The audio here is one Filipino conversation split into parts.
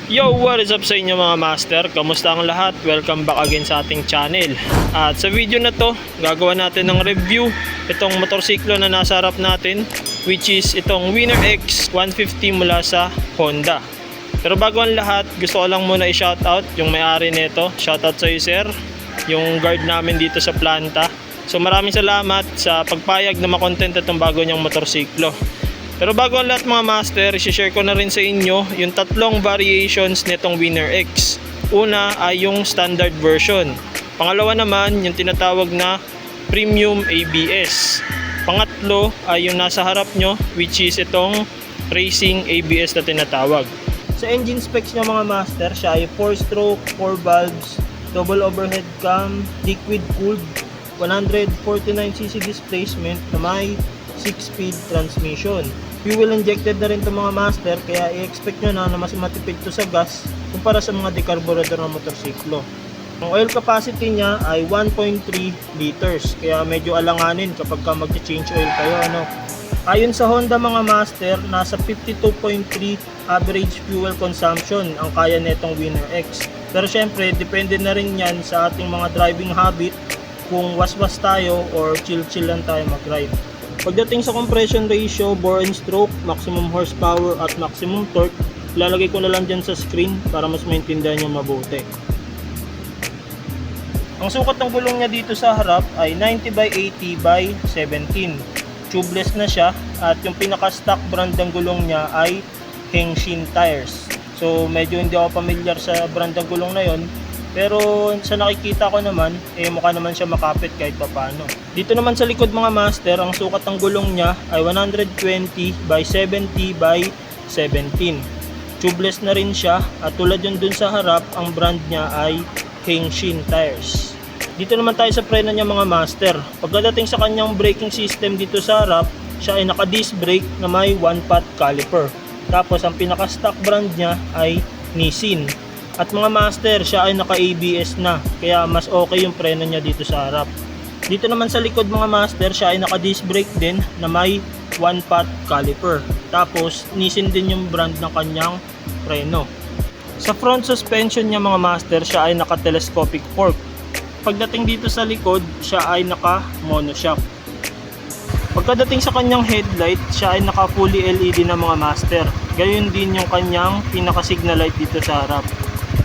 Yo, what is up sa inyo mga master? Kamusta ang lahat? Welcome back again sa ating channel. At sa video na to, gagawa natin ng review itong motorsiklo na nasa harap natin, which is itong Winner X 150 mula sa Honda. Pero bago ang lahat, gusto ko lang muna i-shoutout yung may-ari nito. Shoutout sa iyo sir, yung guard namin dito sa planta. So maraming salamat sa pagpayag na makontent itong bago niyang motorsiklo. Pero bago ang lahat mga master, i-share ko na rin sa inyo yung tatlong variations nitong Winner X. Una ay yung standard version. Pangalawa naman yung tinatawag na premium ABS. Pangatlo ay yung nasa harap nyo, which is itong racing ABS na tinatawag. Sa engine specs niya mga master, siya ay 4-stroke, 4 valves, double overhead cam, liquid cooled, 149cc displacement na may 6-speed transmission. Fuel injected na rin ito mga master, kaya i-expect nyo na mas matipid to sa gas kumpara sa mga decarburador na motorsiklo. Ang oil capacity niya ay 1.3 liters, kaya medyo alanganin kapag mag-change oil kayo. Ayon sa Honda mga master, nasa 52.3 average fuel consumption ang kaya nitong Winner X. Pero syempre, depende na rin yan sa ating mga driving habit, kung waswas tayo or chill lang tayo mag-ride. Pagdating sa compression ratio, bore and stroke, maximum horsepower at maximum torque, ilalagay ko na lang dyan sa screen para mas maintindihan nyo mabuti. Ang sukat ng gulong niya dito sa harap ay 90 by 80 by 17. Tubeless na siya at yung pinaka-stock brand ng gulong niya ay Hengshun tires. So medyo hindi ako familiar sa brand ng gulong na yon. Pero sa nakikita ko naman, mukha naman siya makapit kahit papano. Dito naman sa likod mga master, ang sukat ng gulong niya ay 120 by 70 by 17. Tubeless na rin siya at tulad yun dun sa harap, ang brand niya ay Hengshun tires. Dito naman tayo sa preno niya mga master. Pagdating sa kanyang braking system dito sa harap, siya ay naka-disc brake na may 1-pot caliper. Tapos ang pinaka-stock brand niya ay Nissin. At mga master, siya ay naka-ABS na, kaya mas okay yung preno niya dito sa harap. Dito naman sa likod mga master, siya ay naka-disc brake din na may 1-pot caliper. Tapos Nissin din yung brand ng kanyang preno. Sa front suspension niya mga master, siya ay naka-telescopic fork. Pagdating dito sa likod, siya ay naka-monoshock. Pagkadating sa kanyang headlight, siya ay naka-fully LED na mga master. Gayon din yung kanyang pinaka-signal light dito sa harap.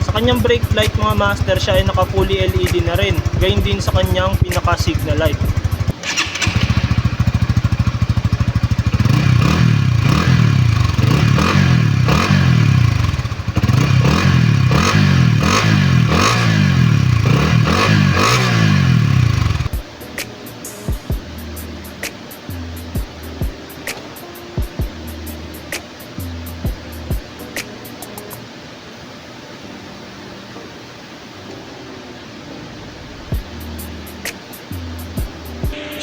Sa kanyang brake light mga master, siya ay naka fully LED na rin. Gayon din sa kanyang pinaka signal light.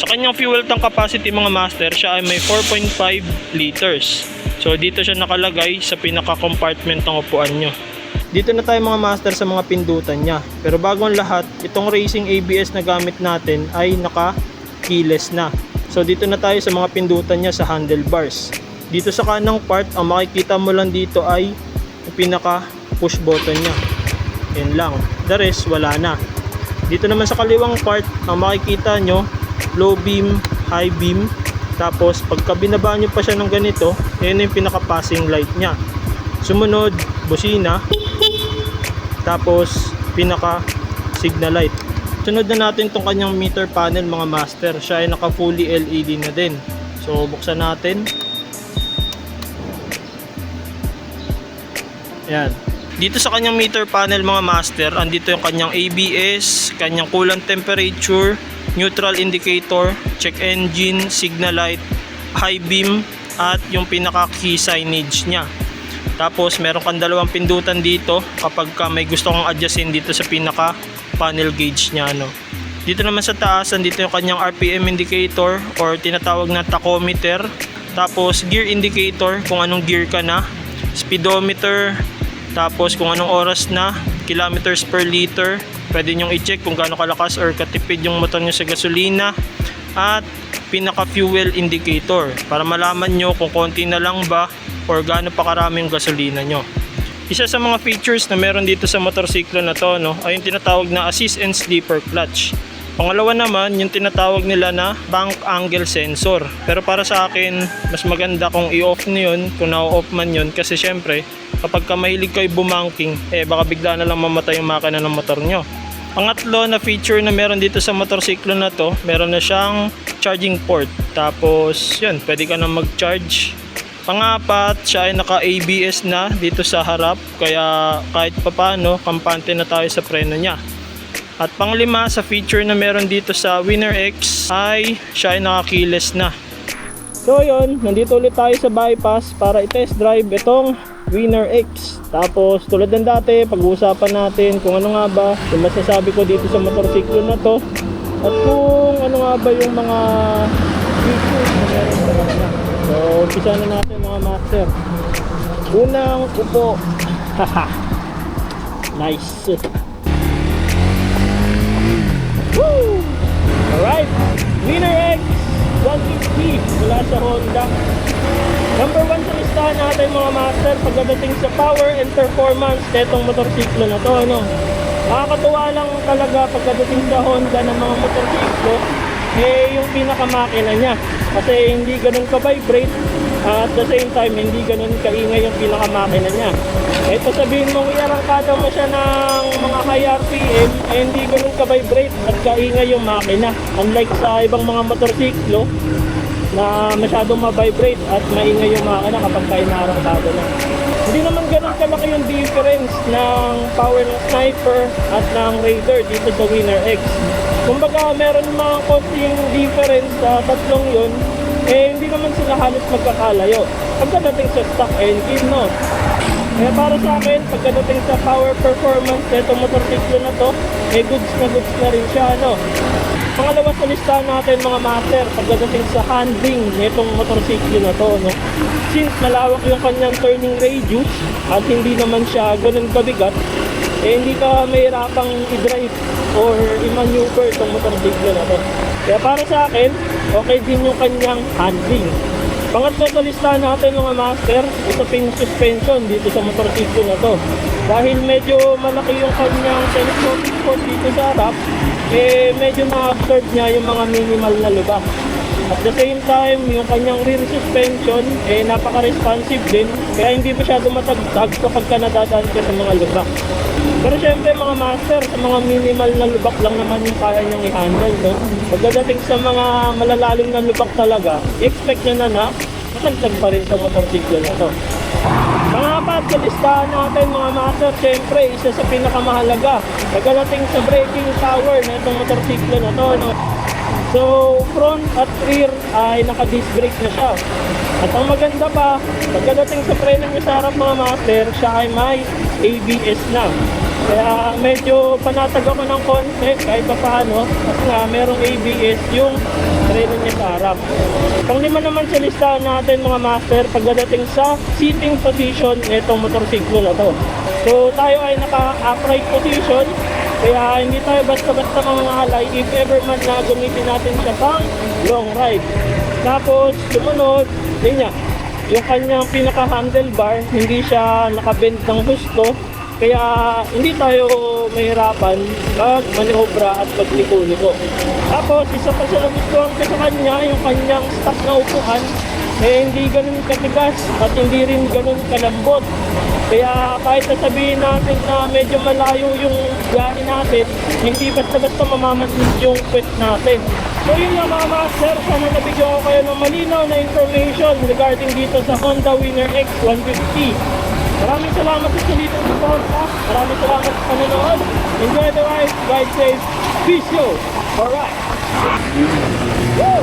Sa kanyang fuel tank capacity mga master, siya ay may 4.5 liters. So dito siya nakalagay sa pinaka compartment ng upuan nyo. Dito na tayo mga master sa mga pindutan niya. Pero bago ang lahat, itong racing ABS na gamit natin ay naka keyless na. So dito na tayo sa mga pindutan niya sa handlebars. Dito sa kanang part, ang makikita mo lang dito ay yung pinaka push button niya. Yan lang. The rest wala na. Dito naman sa kaliwang part, ang makikita nyo, low beam, high beam. Tapos pagka binaba nyo pa siya ng ganito, yan yung pinaka passing light nya. Sumunod, busina. Tapos pinaka signal light. Sunod na natin itong kanyang meter panel mga master. Siya ay naka fully LED na din. So buksan natin. Yan. Dito sa kanyang meter panel mga master, andito yung kanyang ABS, kanyang coolant temperature, neutral indicator, check engine, signal light, high beam, at yung pinaka key signage nya. Tapos meron kang dalawang pindutan dito kapag may gusto kong adjustin dito sa pinaka panel gauge nya. Dito naman sa taas, andito yung kanyang RPM indicator or tinatawag na tachometer. Tapos gear indicator kung anong gear ka na, speedometer, tapos kung anong oras na, kilometers per liter. Pwede nyong i-check kung gaano kalakas or katipid yung motor nyo sa gasolina. At pinaka fuel indicator para malaman nyo kung konti na lang ba or gaano pa karami yung gasolina nyo. Isa sa mga features na meron dito sa motorsiklo na to, no, ay yung tinatawag na assist and sleeper clutch. Pangalawa naman, yung tinatawag nila na bank angle sensor. Pero para sa akin, mas maganda kung i-off nyo yun, kung na-off man yun. Kasi syempre, kapag ka mahilig kayo bumanking, baka bigla na lang mamatay yung makina ng motor nyo. Pangatlo na feature na meron dito sa motorsiklo na to, meron na siyang charging port. Tapos, yun, pwede ka na mag-charge. Pangapat, siya ay naka-ABS na dito sa harap. Kaya kahit papano, kampante na tayo sa preno niya. At panglima, sa feature na meron dito sa Winner X, ay siya ay naka-keyless na. So yun, nandito ulit tayo sa bypass para i-test drive itong Winner X. Tapos tulad ng dati, pag-uusapan natin kung ano nga ba yung masasabi ko dito sa motorsiklo na to. At kung ano nga ba yung mga features na meron sa kanya. So, umpisa na natin mga master. Unang upo. Haha. Nice. Woo! Alright. Winner X 150 mula sa Honda. Number 1 sa listahan natin mga master pagdating sa power and performance netong motorsiklo na to, ano. Nakakatuwa lang talaga pagdating sa Honda ng mga motorsiklo, yung pinakamakina niya. Kasi hindi ganun ka-vibrate, at the same time hindi ganun kaingay yung pinakamakina niya. Ito sabihin mong iarangkada mo siya ng mga high RPM, hindi ganun ka-vibrate at kaingay yung makina. Unlike sa ibang mga motorsiklo na masyadong ma-vibrate at maingay yung makina kapag inaarangkada na. Hindi naman ganun kalaki yung difference ng power ng Sniper at ng Raider dito sa Winner X. Kumbaga meron mga konting difference sa tatlong yun, hindi naman sila halos magkakalayo pagdating sa stock engine, no? Kaya para sa akin, pagdating sa power performance netong motorsiklo na to, goods na rin siya, no? Pangalawa sa listahan natin mga master, pagdating sa handling netong motorsiklo na to, no? Since malawak yung kanyang turning radius at hindi naman siya ganun kabigat, hindi ka mahirapang i-drive or i-maneuver itong motorsiklo na to. Kaya para sa akin, okay din yung kanyang handling. Pangatlo sa listahan natin mga master, ito pin suspension dito sa motorsiklo na to. Dahil medyo malaki yung kanyang telescopic force dito sa harap, medyo na-absorb niya yung mga minimal na lubak. At the same time, yung kanyang rear suspension, napaka-responsive din. Kaya hindi masyado matagtag kapag ka nadadaan ka sa mga lubak. Pero syempre mga master, sa mga minimal na lubak lang naman yung kaya niyang i-handle, no? Pagdating sa mga malalalim na lubak talaga, expect nyo na matagtag pa rin sa motorsiklo na to. Pangapat sa listahan natin mga master, syempre isa sa pinakamahalaga. Pagdating sa braking power na itong motorsiklo na to, no? So, front at rear ay naka-disc brake na siya. At ang maganda pa, pagdating sa preno niya sa harap mga master, siya ay may ABS na. Kaya medyo panatag ako ng konti kahit pa paano, kasi nga merong ABS yung preno niya sa harap. Panglima naman sa listahan natin mga master, pagdating sa seating position nitong motorsiklo na to. So, tayo ay naka-upright position. Kaya hindi tayo basta-basta mangangalay if ever man na gamitin natin siya pang long ride. Tapos sumunod, yun nga, yung kanyang pinaka-handlebar, hindi siya nakabend ng husto. Kaya hindi tayo mahirapan mag-manobra at pagliko-liko. Tapos isa pa sa nagustuhan ko sa kanya, yung kanyang stock na upuan, hindi ganun katigas at hindi rin ganun kalambot. Kaya kahit nasabihin natin na medyo malayo yung biyahe natin, hindi basta-basta mamamansin yung kwet natin. So yun lang mga master, sana nabigyan ko kayo ng malinaw na information regarding dito sa Honda Winner X 150. Maraming salamat sa salitang support. Maraming salamat sa panonood. Enjoy the ride, ride safe, peace yo! Alright! Woo!